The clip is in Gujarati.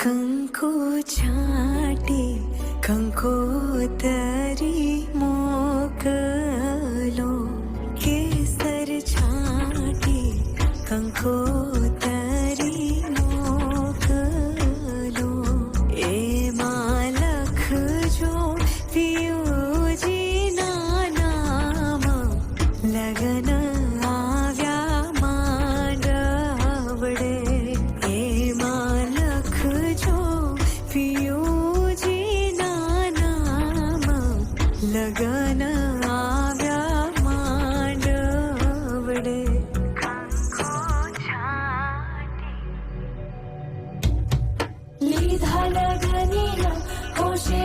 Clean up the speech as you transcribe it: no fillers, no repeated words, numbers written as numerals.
કંકુ છાંટી કંકોતરી મોકલો, કેસર છાંટી કંકોતરી મોકલો, એમાં લખજો પિયુજીના નામ, લગન આવ્યા માંડવડે. એમાં લખજો પિયુજીના નામ, લગન આવ્યા માંડવડે. લીધા લગનીના હોશે